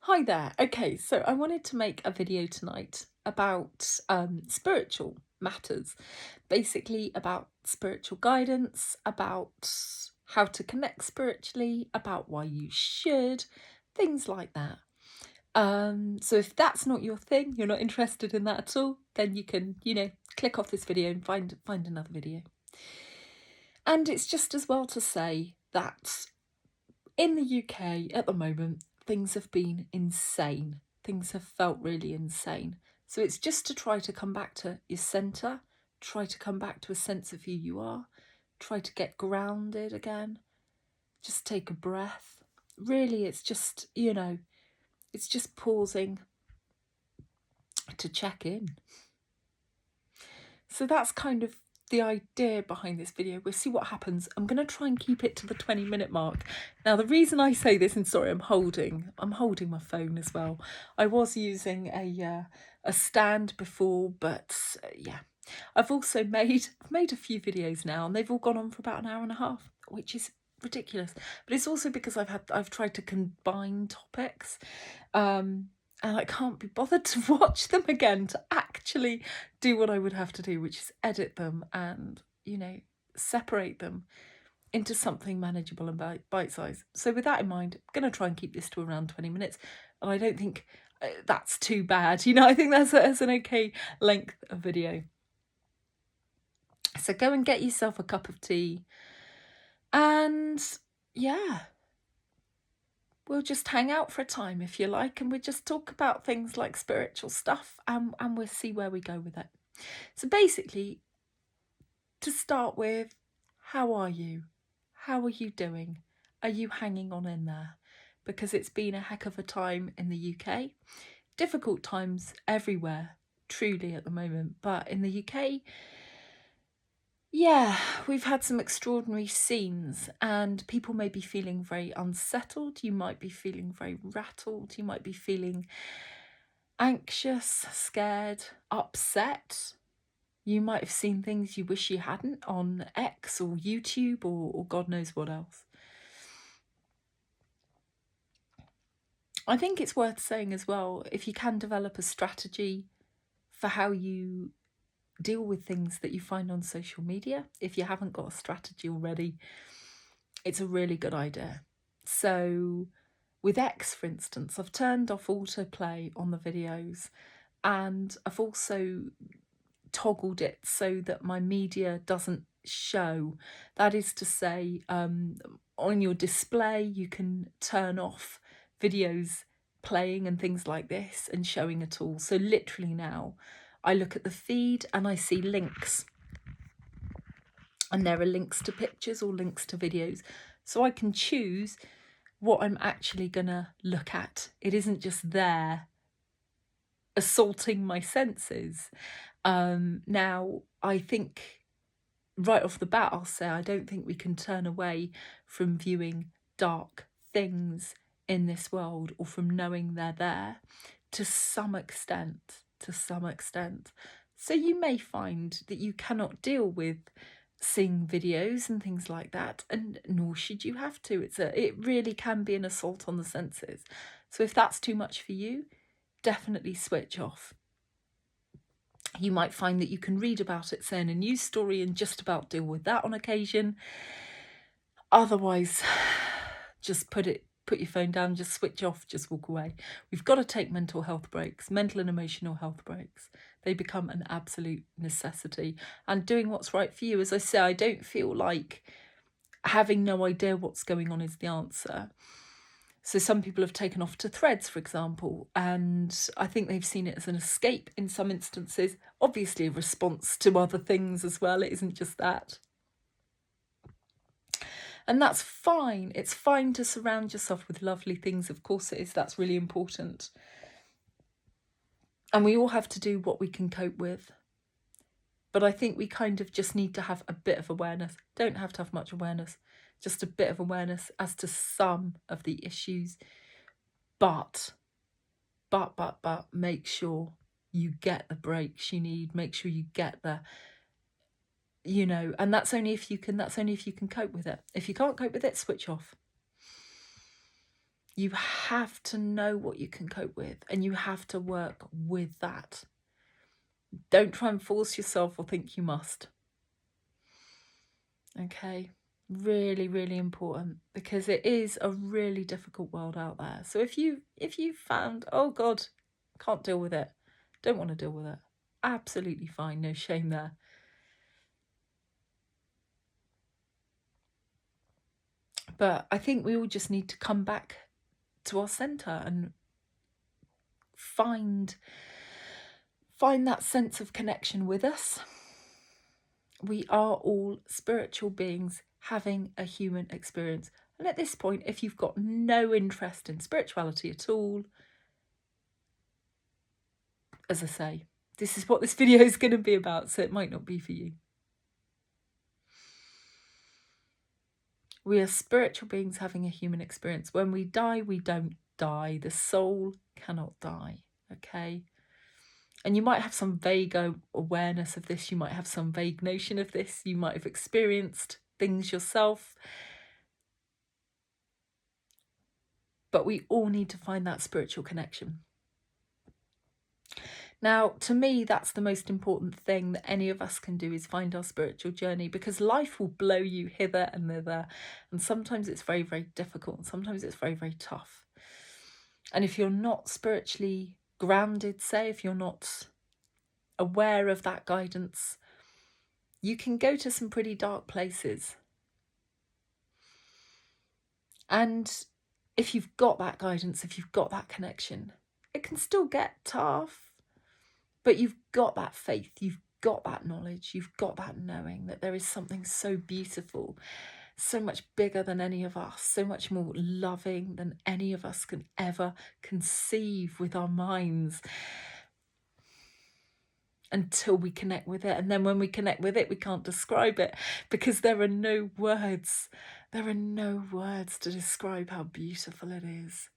Hi there. Okay, so I wanted to make a video tonight about spiritual matters, basically about spiritual guidance, about how to connect spiritually, about why you should, things like that. So if that's not your thing, you're not interested in that at all, then you can, click off this video and find another video. And it's just as well to say that in the UK at the moment, things have been insane. Things have felt really insane. So it's just to try to come back to your centre, try to come back to a sense of who you are, try to get grounded again, just take a breath. Really, it's just, it's just pausing to check in. So that's kind of the idea behind this video. We'll see what happens. I'm going to try and keep it to the 20-minute mark. Now, the reason I say this, and sorry, I'm holding my phone as well. I was using a stand before, but yeah. I've also made a few videos now, and they've all gone on for about an hour and a half, which is ridiculous. But it's also because I've tried to combine topics. And I can't be bothered to watch them again to actually do what I would have to do, which is edit them and, separate them into something manageable and bite-sized. So with that in mind, I'm going to try and keep this to around 20 minutes. And I don't think that's too bad. I think that's an okay length of video. So go and get yourself a cup of tea. And yeah, we'll just hang out for a time if you like, and we'll just talk about things like spiritual stuff, and we'll see where we go with it. So basically, to start with, how are you? How are you doing? Are you hanging on in there? Because it's been a heck of a time in the UK. Difficult times everywhere, truly, at the moment. But in the UK, yeah, we've had some extraordinary scenes, and people may be feeling very unsettled. You might be feeling very rattled. You might be feeling anxious, scared, upset. You might have seen things you wish you hadn't on X or YouTube or God knows what else. I think it's worth saying as well, if you can develop a strategy for how you deal with things that you find on social media, if you haven't got a strategy already, it's a really good idea. So with X, for instance, I've turned off autoplay on the videos, and I've also toggled it so that my media doesn't show. That is to say, on your display, you can turn off videos playing and things like this and showing at all. So literally now, I look at the feed and I see links. And there are links to pictures or links to videos. So I can choose what I'm actually going to look at. It isn't just there assaulting my senses. Now, I think right off the bat, I'll say I don't think we can turn away from viewing dark things in this world or from knowing they're there to some extent. So you may find that you cannot deal with seeing videos and things like that, and nor should you have to. It really can be an assault on the senses. So if that's too much for you, definitely switch off. You might find that you can read about it, say, in a news story, and just about deal with that on occasion. Otherwise, just put your phone down, just switch off, just walk away. We've got to take mental health breaks, mental and emotional health breaks. They become an absolute necessity. And doing what's right for you, as I say, I don't feel like having no idea what's going on is the answer. So some people have taken off to Threads, for example, and I think they've seen it as an escape in some instances. Obviously a response to other things as well. It isn't just that. And that's fine. It's fine to surround yourself with lovely things. Of course it is. That's really important. And we all have to do what we can cope with. But I think we kind of just need to have a bit of awareness. Don't have to have much awareness. Just a bit of awareness as to some of the issues. But make sure you get the breaks you need. Make sure you get the, and that's only if you can cope with it. If you can't cope with it, switch off. You have to know what you can cope with, and you have to work with that. Don't try and force yourself or think you must. Okay, really, really important, because it is a really difficult world out there. So if you found, oh God, can't deal with it, don't want to deal with it, absolutely fine, no shame there. But I think we all just need to come back to our center and find that sense of connection with us. We are all spiritual beings having a human experience. And at this point, if you've got no interest in spirituality at all, as I say, this is what this video is going to be about, so it might not be for you. We are spiritual beings having a human experience. When we die, we don't die. The soul cannot die, okay? And you might have some vague awareness of this. You might have some vague notion of this. You might have experienced things yourself. But we all need to find that spiritual connection. Now, to me, that's the most important thing that any of us can do, is find our spiritual journey, because life will blow you hither and thither. And sometimes it's very, very difficult. And sometimes it's very, very tough. And if you're not spiritually grounded, say, if you're not aware of that guidance, you can go to some pretty dark places. And if you've got that guidance, if you've got that connection, it can still get tough. But you've got that faith, you've got that knowledge, you've got that knowing that there is something so beautiful, so much bigger than any of us, so much more loving than any of us can ever conceive with our minds, until we connect with it. And then when we connect with it, we can't describe it, because there are no words. There are no words to describe how beautiful it is.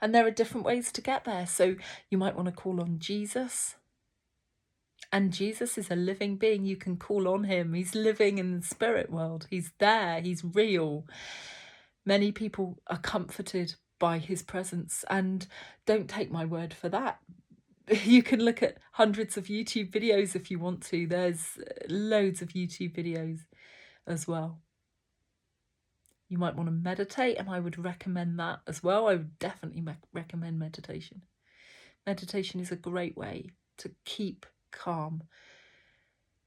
And there are different ways to get there. So you might want to call on Jesus. And Jesus is a living being. You can call on him. He's living in the spirit world. He's there. He's real. Many people are comforted by his presence. And don't take my word for that. You can look at hundreds of YouTube videos if you want to. There's loads of YouTube videos as well. You might want to meditate, and I would recommend that as well. I would definitely recommend meditation. Meditation is a great way to keep calm,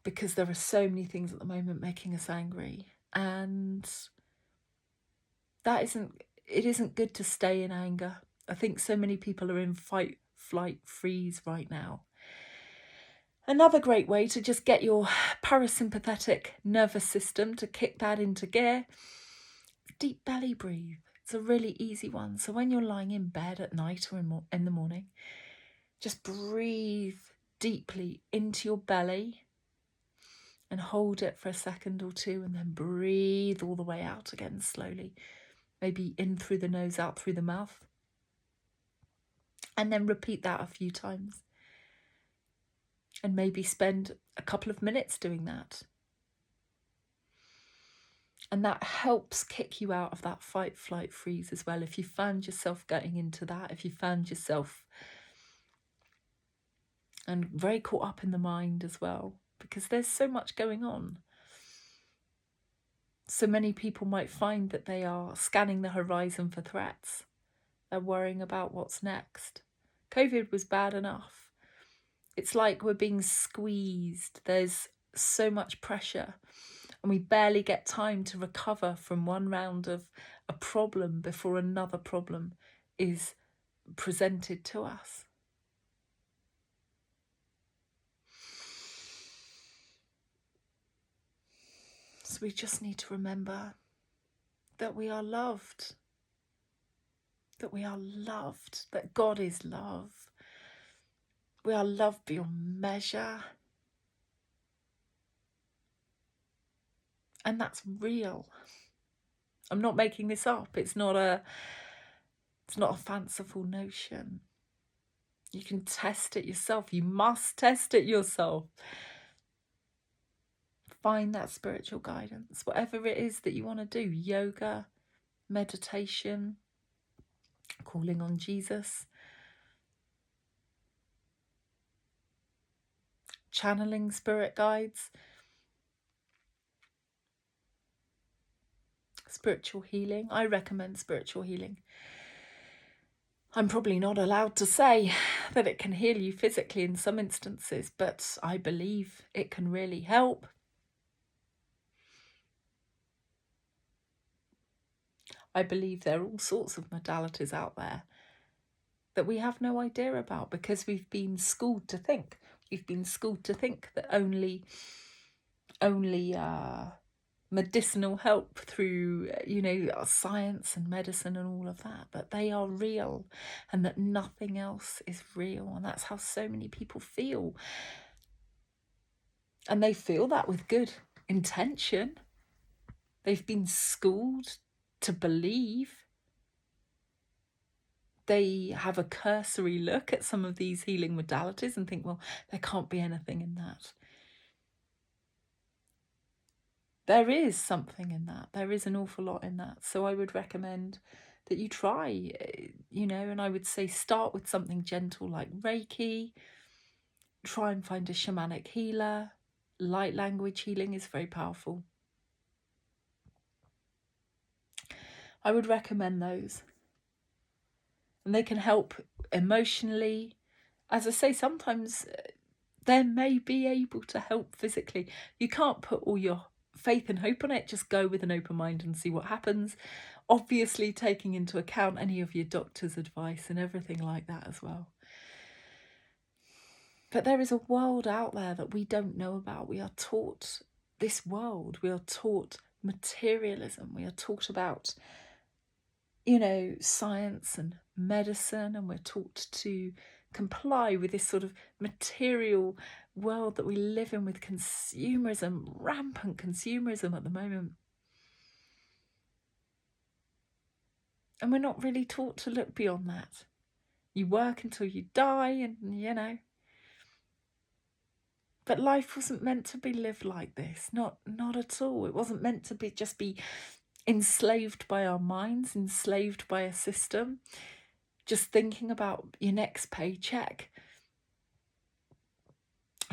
because there are so many things at the moment making us angry, and it isn't good to stay in anger. I think so many people are in fight, flight, freeze right now. Another great way to just get your parasympathetic nervous system, to kick that into gear, deep belly breathe. It's a really easy one. So when you're lying in bed at night or in the morning, just breathe deeply into your belly and hold it for a second or two, and then breathe all the way out again slowly. Maybe in through the nose, out through the mouth. And then repeat that a few times. And maybe spend a couple of minutes doing that. And that helps kick you out of that fight, flight, freeze as well. If you found yourself getting into that, if you found yourself and very caught up in the mind as well, because there's so much going on. So many people might find that they are scanning the horizon for threats. They're worrying about what's next. COVID was bad enough. It's like we're being squeezed. There's so much pressure, and we barely get time to recover from one round of a problem before another problem is presented to us. So we just need to remember that we are loved, that we are loved, that God is love. We are loved beyond measure. And that's real. I'm not making this up. It's not a fanciful notion. You can test it yourself. You must test it yourself. Find that spiritual guidance, whatever it is that you want to do. Yoga, meditation, calling on Jesus, channeling spirit guides, spiritual healing. I recommend spiritual healing. I'm probably not allowed to say that it can heal you physically in some instances, but I believe it can really help. I believe there are all sorts of modalities out there that we have no idea about because we've been schooled to think. We've been schooled to think that only medicinal help through, science and medicine and all of that, but they are real and that nothing else is real. And that's how so many people feel. And they feel that with good intention. They've been schooled to believe. They have a cursory look at some of these healing modalities and think, well, there can't be anything in that. There is something in that. There is an awful lot in that. So I would recommend that you try, and I would say start with something gentle like Reiki. Try and find a shamanic healer. Light language healing is very powerful. I would recommend those. And they can help emotionally. As I say, sometimes they may be able to help physically. You can't put all your faith and hope on it. Just go with an open mind and see what happens. Obviously taking into account any of your doctor's advice and everything like that as well. But there is a world out there that we don't know about. We are taught this world. We are taught materialism. We are taught about, science and medicine, and we're taught to comply with this sort of material world that we live in with consumerism, rampant consumerism at the moment. And we're not really taught to look beyond that. You work until you die and, But life wasn't meant to be lived like this. Not at all. It wasn't meant to be enslaved by our minds, enslaved by a system, just thinking about your next paycheck,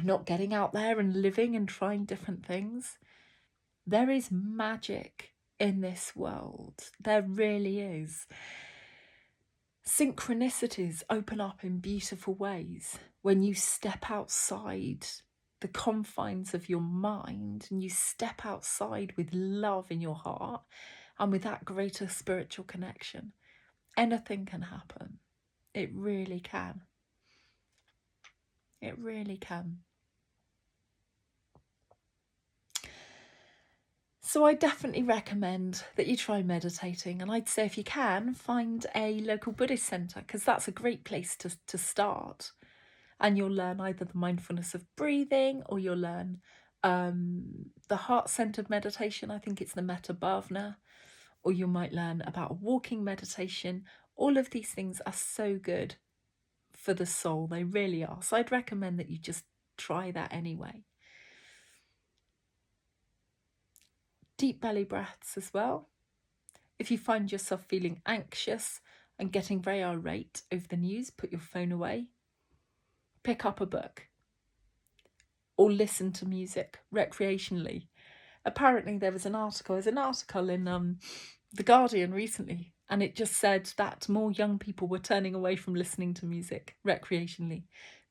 not getting out there and living and trying different things. There is magic in this world. There really is. Synchronicities open up in beautiful ways when you step outside the confines of your mind and you step outside with love in your heart and with that greater spiritual connection. Anything can happen. It really can. It really can. So I definitely recommend that you try meditating, and I'd say if you can, find a local Buddhist centre, because that's a great place to start. And you'll learn either the mindfulness of breathing, or you'll learn the heart-centered meditation. I think it's the Metta Bhavana, or you might learn about a walking meditation. All of these things are so good for the soul. They really are. So I'd recommend that you just try that anyway. Deep belly breaths as well. If you find yourself feeling anxious and getting very irate over the news, put your phone away. Pick up a book. Or listen to music recreationally. Apparently there was an article in The Guardian recently, and it just said that more young people were turning away from listening to music recreationally.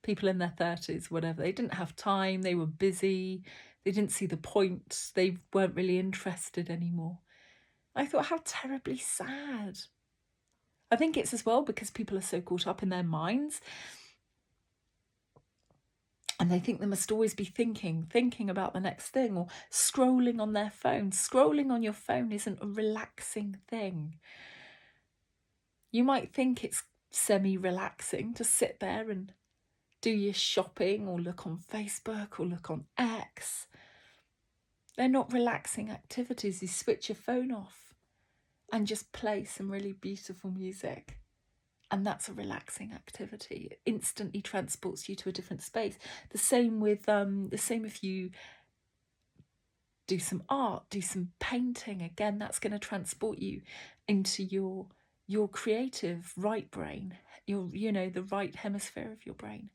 People in their 30s, whatever. They didn't have time, they were busy, they didn't see the point, they weren't really interested anymore. I thought, how terribly sad. I think it's as well because people are so caught up in their minds and they think they must always be thinking about the next thing, or scrolling on their phone. Scrolling on your phone isn't a relaxing thing. You might think it's semi-relaxing to sit there and do your shopping or look on Facebook or look on X. They're not relaxing activities. You switch your phone off and just play some really beautiful music. And that's a relaxing activity. It instantly transports you to a different space. The same if you Do some art, do some painting. Again, that's going to transport you into your creative right brain, the right hemisphere of your brain.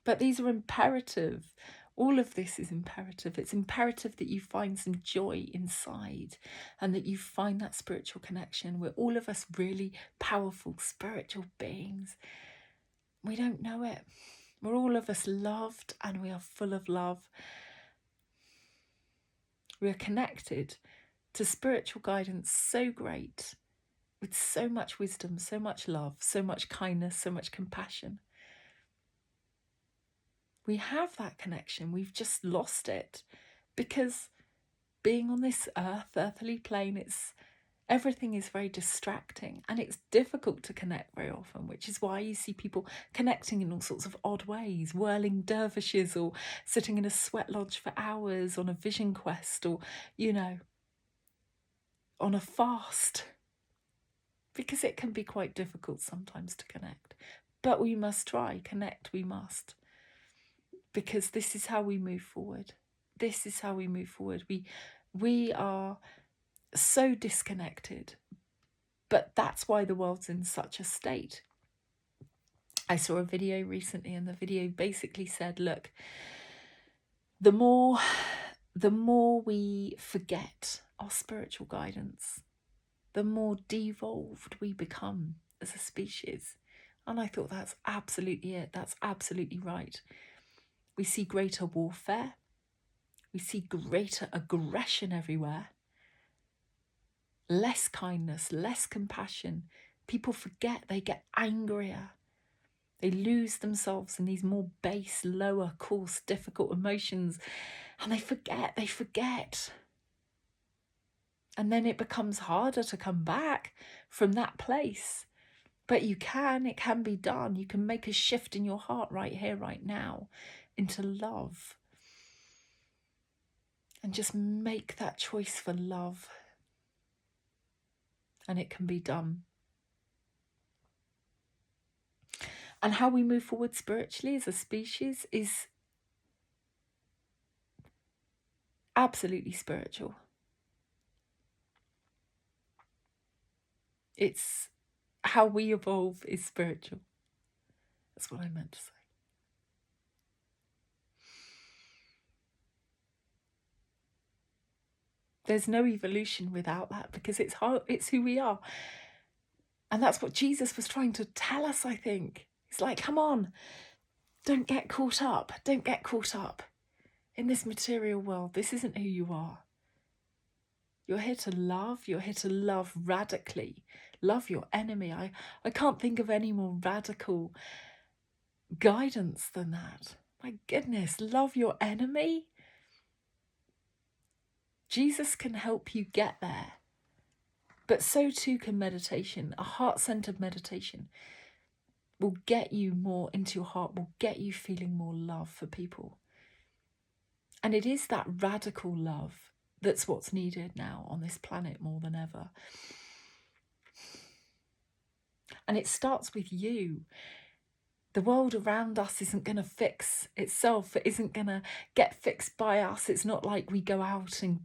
But these are imperative. All of this is imperative. It's imperative that you find some joy inside and that you find that spiritual connection. We're all of us really powerful spiritual beings. We don't know it. We're all of us loved and we are full of love. We are connected to spiritual guidance so great, with so much wisdom, so much love, so much kindness, so much compassion. We have that connection. We've just lost it because being on this earthly plane, everything is very distracting and it's difficult to connect very often, which is why you see people connecting in all sorts of odd ways, whirling dervishes or sitting in a sweat lodge for hours on a vision quest or, on a fast, because it can be quite difficult sometimes to connect. But we must try, connect we must, because this is how we move forward. This is how we move forward. We are so disconnected, but that's why the world's in such a state. I saw a video recently and the video basically said, look, the more we forget our spiritual guidance, the more devolved we become as a species. And I thought that's absolutely it. That's absolutely right. We see greater warfare. We see greater aggression everywhere. Less kindness, less compassion. People forget, they get angrier. They lose themselves in these more base, lower, coarse, difficult emotions. And they forget. And then it becomes harder to come back from that place. But it can be done. You can make a shift in your heart right here, right now, into love. And just make that choice for love. And it can be done. And how we move forward spiritually as a species is absolutely spiritual. It's how we evolve is spiritual. That's what I meant to say. There's no evolution without that, because it's who we are. And that's what Jesus was trying to tell us, I think. He's like, come on, don't get caught up. Don't get caught up in this material world. This isn't who you are. You're here to love. You're here to love radically. Love your enemy. I can't think of any more radical guidance than that. My goodness, love your enemy. Jesus can help you get there. But so too can meditation. A heart-centered meditation will get you more into your heart, will get you feeling more love for people. And it is that radical love that's what's needed now on this planet more than ever. And it starts with you. The world around us isn't going to fix itself. It isn't going to get fixed by us. It's not like we go out and,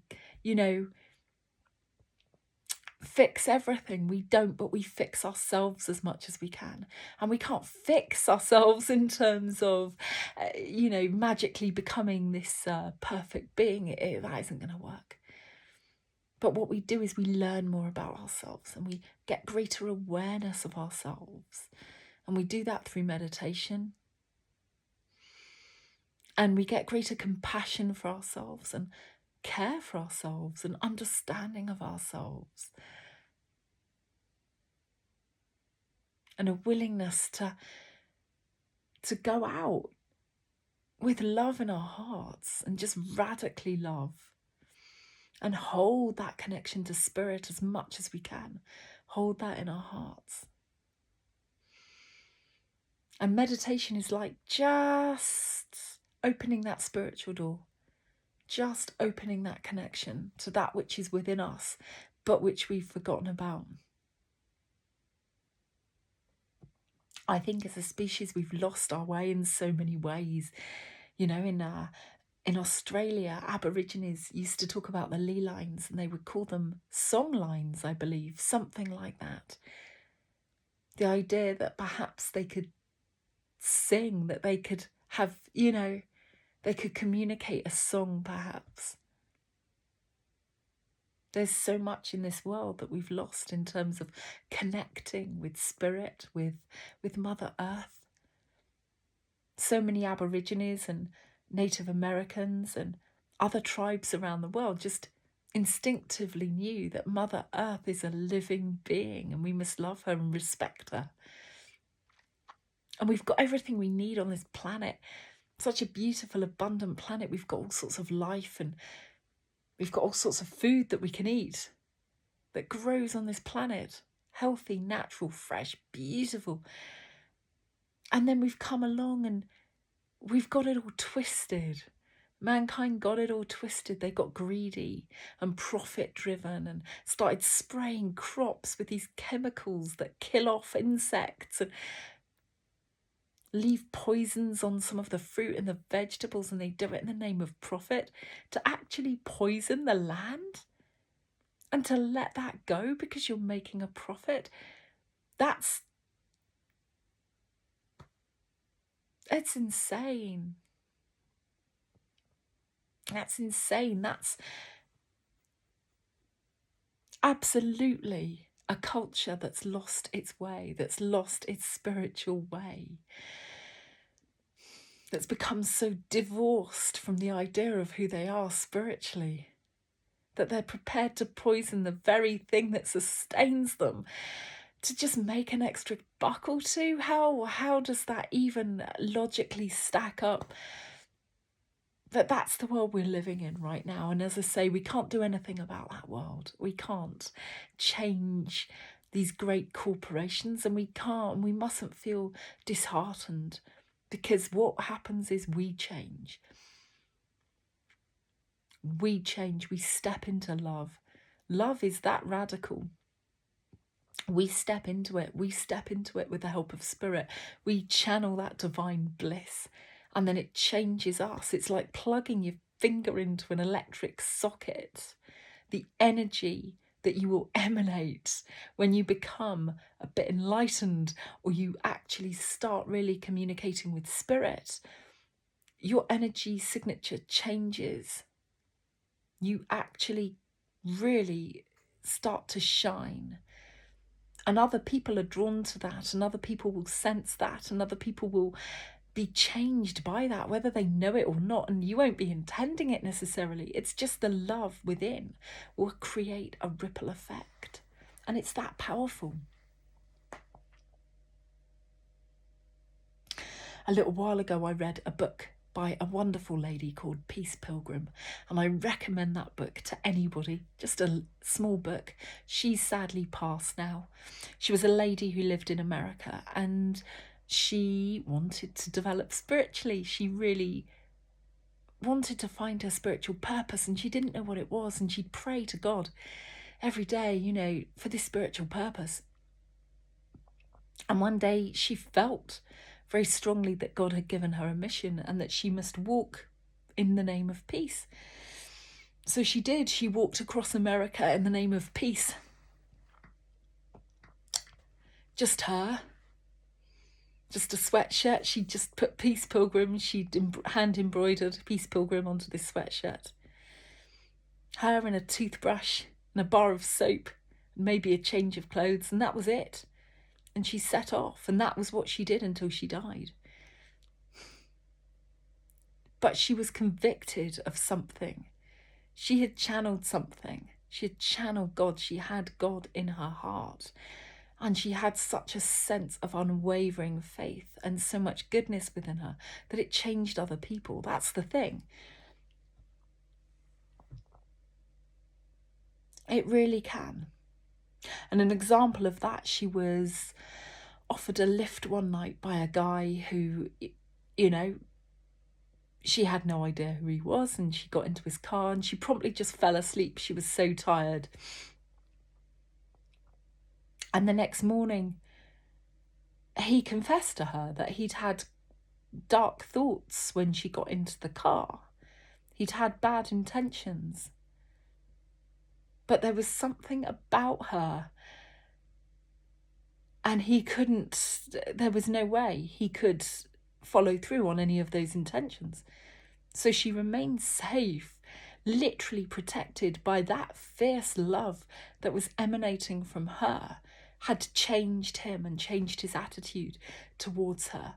fix everything. We don't, but we fix ourselves as much as we can. And we can't fix ourselves in terms of, magically becoming this perfect being. That isn't going to work. But what we do is we learn more about ourselves and we get greater awareness of ourselves. And we do that through meditation. And we get greater compassion for ourselves and care for ourselves and understanding of ourselves. And a willingness to go out with love in our hearts and just radically love. And hold that connection to spirit as much as we can. Hold that in our hearts. And meditation is like just opening that spiritual door. Just opening that connection to that which is within us, but which we've forgotten about. I think as a species we've lost our way in so many ways. You know, in Australia, Aborigines used to talk about the ley lines and they would call them song lines, I believe, something like that. The idea that perhaps they could sing, that they could have, you know, they could communicate a song perhaps. There's so much in this world that we've lost in terms of connecting with spirit, with Mother Earth. So many Aborigines and Native Americans and other tribes around the world just instinctively knew that Mother Earth is a living being and we must love her and respect her. And we've got everything we need on this planet. Such a beautiful, abundant planet. We've got all sorts of life and we've got all sorts of food that we can eat that grows on this planet. Healthy, natural, fresh, beautiful. And then we've come along and we've got it all twisted. Mankind got it all twisted. They got greedy and profit-driven and started spraying crops with these chemicals that kill off insects and leave poisons on some of the fruit and the vegetables, and they do it in the name of profit to actually poison the land and to let that go because you're making a profit. It's insane. That's insane. That's absolutely a culture that's lost its way, that's lost its spiritual way, that's become so divorced from the idea of who they are spiritually, that they're prepared to poison the very thing that sustains them to just make an extra buck or two. How does that even logically stack up? That's the world we're living in right now. And as I say, we can't do anything about that world. We can't change these great corporations, and we mustn't feel disheartened, because what happens is we change. We change, we step into love. Love is that radical. We step into it with the help of spirit. We channel that divine bliss. And then it changes us. It's like plugging your finger into an electric socket. The energy that you will emanate when you become a bit enlightened, or you actually start really communicating with spirit, your energy signature changes. You actually really start to shine. And other people are drawn to that, and other people will sense that, and other people will be changed by that, whether they know it or not, and you won't be intending it necessarily. It's just the love within will create a ripple effect, and it's that powerful. A little while ago I read a book by a wonderful lady called Peace Pilgrim, and I recommend that book to anybody. Just a small book. She's sadly passed now. She was a lady who lived in America, and she wanted to develop spiritually. She really wanted to find her spiritual purpose, and she didn't know what it was, and she'd pray to God every day, you know, for this spiritual purpose. And one day she felt very strongly that God had given her a mission and that she must walk in the name of peace. So she did. She walked across America in the name of peace. Just her. Just a sweatshirt. She just put Peace Pilgrim. She'd hand embroidered Peace Pilgrim onto this sweatshirt. Her and a toothbrush and a bar of soap and maybe a change of clothes, and that was it. And she set off, and that was what she did until she died. But she was convicted of something. She had channeled something. She had channeled God. She had God in her heart. And she had such a sense of unwavering faith and so much goodness within her that it changed other people. That's the thing. It really can. And an example of that, she was offered a lift one night by a guy who, you know, she had no idea who he was, and she got into his car and she promptly just fell asleep. She was so tired. And the next morning, he confessed to her that he'd had dark thoughts when she got into the car. He'd had bad intentions. But there was something about her, and there was no way he could follow through on any of those intentions. So she remained safe, literally protected by that fierce love that was emanating from her, had changed him and changed his attitude towards her.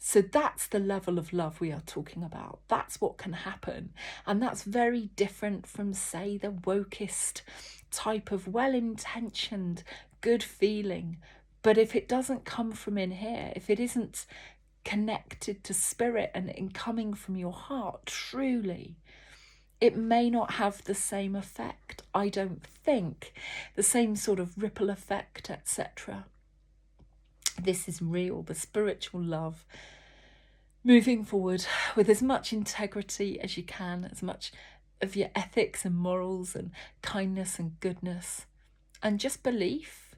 So that's the level of love we are talking about. That's what can happen. And that's very different from, say, the wokest type of well-intentioned, good feeling. But if it doesn't come from in here, if it isn't connected to spirit and in coming from your heart, truly, it may not have the same effect, I don't think, the same sort of ripple effect, etc. This is real, the spiritual love. Moving forward with as much integrity as you can, as much of your ethics and morals and kindness and goodness, and just belief.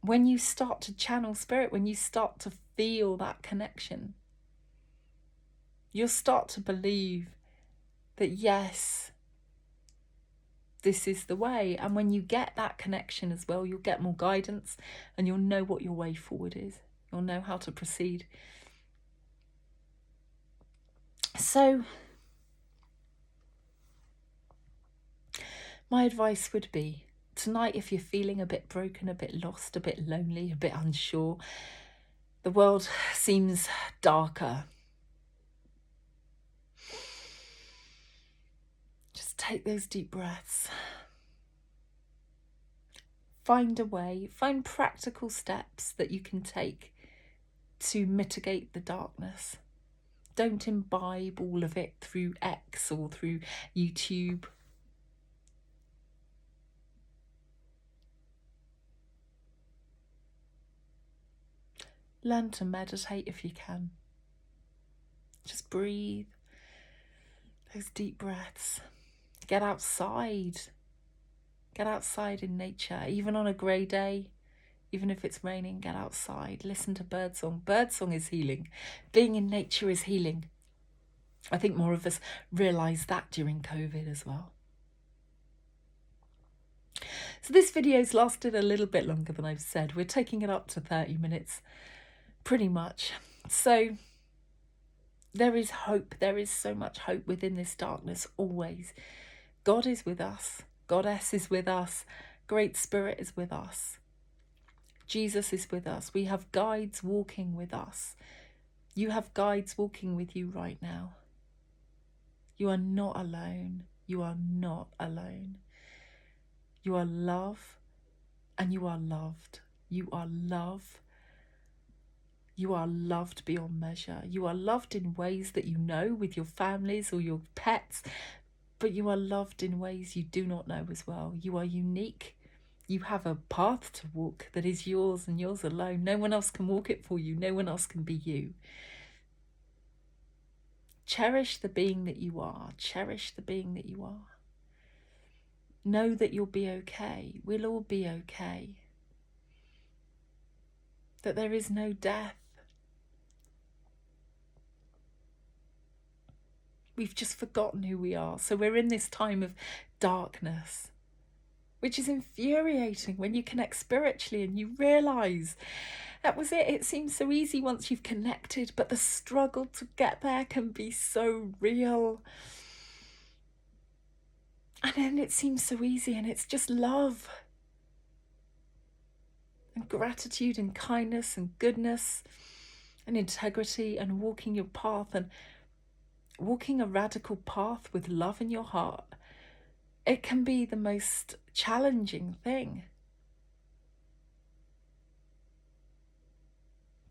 When you start to channel spirit, when you start to feel that connection, you'll start to believe that yes, this is the way. And when you get that connection as well, you'll get more guidance and you'll know what your way forward is. You'll know how to proceed. So my advice would be, tonight, if you're feeling a bit broken, a bit lost, a bit lonely, a bit unsure, the world seems darker, just take those deep breaths. Find a way, find practical steps that you can take to mitigate the darkness. Don't imbibe all of it through X or through YouTube. Learn to meditate if you can. Just breathe those deep breaths. Get outside. Get outside in nature, even on a grey day. Even if it's raining, get outside. Listen to birdsong. Birdsong is healing. Being in nature is healing. I think more of us realise that during COVID as well. So this video's lasted a little bit longer than I've said. We're taking it up to 30 minutes, pretty much. So there is hope. There is so much hope within this darkness, always. God is with us. Goddess is with us. Great Spirit is with us. Jesus is with us. We have guides walking with us. You have guides walking with you right now. You are not alone. You are not alone. You are love and you are loved. You are love. You are loved beyond measure. You are loved in ways that you know with your families or your pets, but you are loved in ways you do not know as well. You are unique. You have a path to walk that is yours and yours alone. No one else can walk it for you. No one else can be you. Cherish the being that you are. Cherish the being that you are. Know that you'll be okay. We'll all be okay. That there is no death. We've just forgotten who we are. So we're in this time of darkness, which is infuriating when you connect spiritually and you realise that was it. It seems so easy once you've connected, but the struggle to get there can be so real. And then it seems so easy, and it's just love and gratitude and kindness and goodness and integrity and walking your path and walking a radical path with love in your heart. It can be the most challenging thing.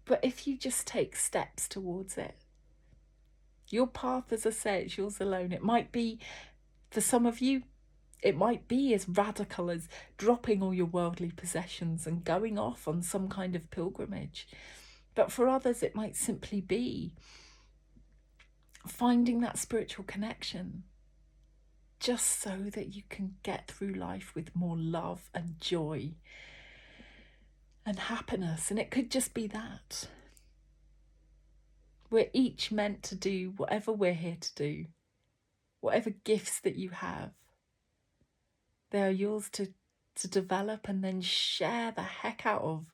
But if you just take steps towards it, your path, as I say, it's yours alone. It might be, for some of you, it might be as radical as dropping all your worldly possessions and going off on some kind of pilgrimage. But for others, it might simply be finding that spiritual connection, just so that you can get through life with more love and joy and happiness. And it could just be that. We're each meant to do whatever we're here to do, whatever gifts that you have. They are yours to develop and then share the heck out of,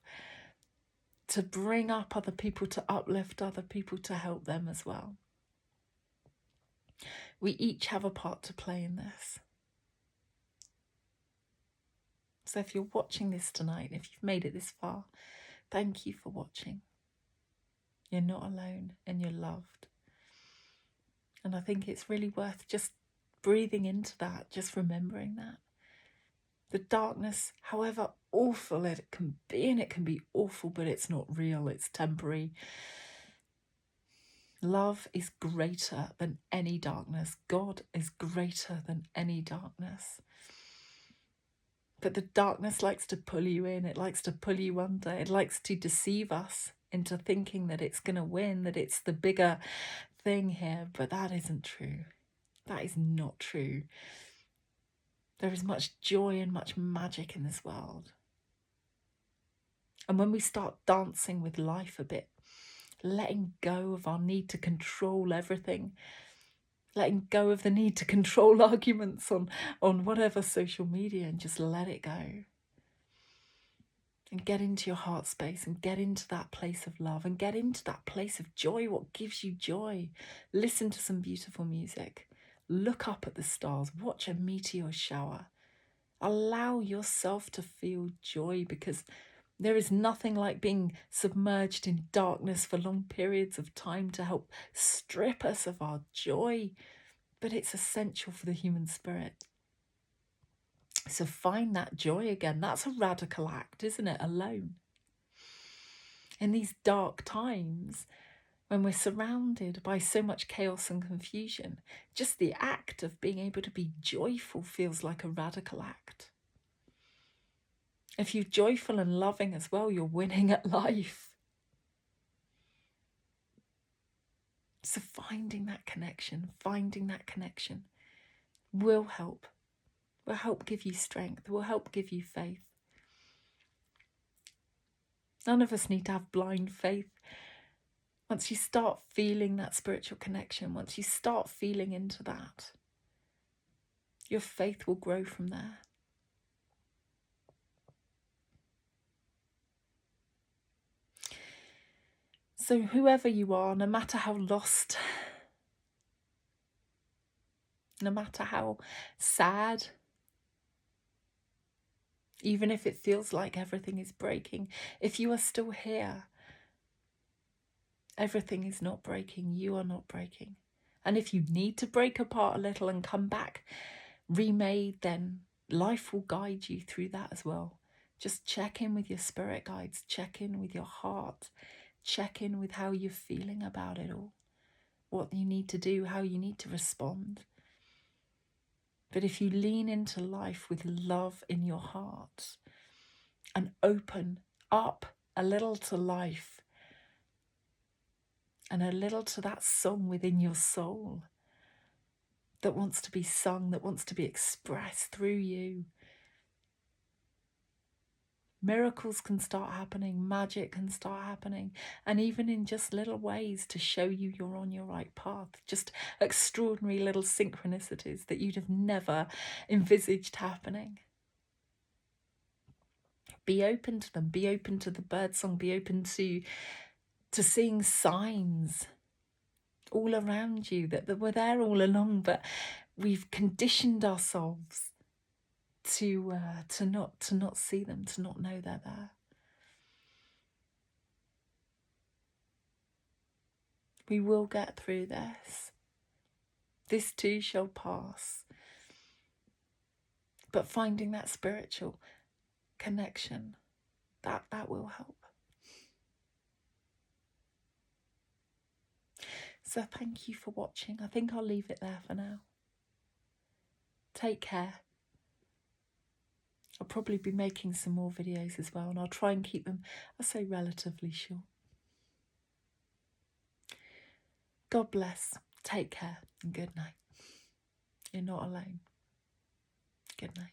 to bring up other people, to uplift other people, to help them as well. We each have a part to play in this. So if you're watching this tonight, if you've made it this far, thank you for watching. You're not alone and you're loved. And I think it's really worth just breathing into that, just remembering that. The darkness, however awful it can be, and it can be awful, but it's not real, it's temporary. Love is greater than any darkness. God is greater than any darkness. But the darkness likes to pull you in. It likes to pull you under. It likes to deceive us into thinking that it's going to win, that it's the bigger thing here. But that isn't true. That is not true. There is much joy and much magic in this world. And when we start dancing with life a bit, letting go of our need to control everything, letting go of the need to control arguments on whatever social media, and just let it go. And get into your heart space and get into that place of love and get into that place of joy. What gives you joy? Listen to some beautiful music. Look up at the stars. Watch a meteor shower. Allow yourself to feel joy, because there is nothing like being submerged in darkness for long periods of time to help strip us of our joy. But it's essential for the human spirit. So find that joy again. That's a radical act, isn't it? Alone. In these dark times, when we're surrounded by so much chaos and confusion, just the act of being able to be joyful feels like a radical act. If you're joyful and loving as well, you're winning at life. So finding that connection will help. Will help give you strength, will help give you faith. None of us need to have blind faith. Once you start feeling that spiritual connection, once you start feeling into that, your faith will grow from there. So whoever you are, no matter how lost, no matter how sad, even if it feels like everything is breaking, if you are still here, everything is not breaking. You are not breaking. And if you need to break apart a little and come back remade, then life will guide you through that as well. Just check in with your spirit guides, check in with your heart, check in with how you're feeling about it all, what you need to do, how you need to respond. But if you lean into life with love in your heart and open up a little to life and a little to that song within your soul that wants to be sung, that wants to be expressed through you, miracles can start happening, magic can start happening, and even in just little ways to show you you're on your right path, just extraordinary little synchronicities that you'd have never envisaged happening. Be open to them, be open to the birdsong, be open to seeing signs all around you that were there all along, but we've conditioned ourselves to not see them, to not know they're there. We will get through this. This too shall pass. But finding that spiritual connection, that will help. So thank you for watching. I think I'll leave it there for now. Take care. I'll probably be making some more videos as well, and I'll try and keep them, I say, relatively short. God bless. Take care and good night. You're not alone. Good night.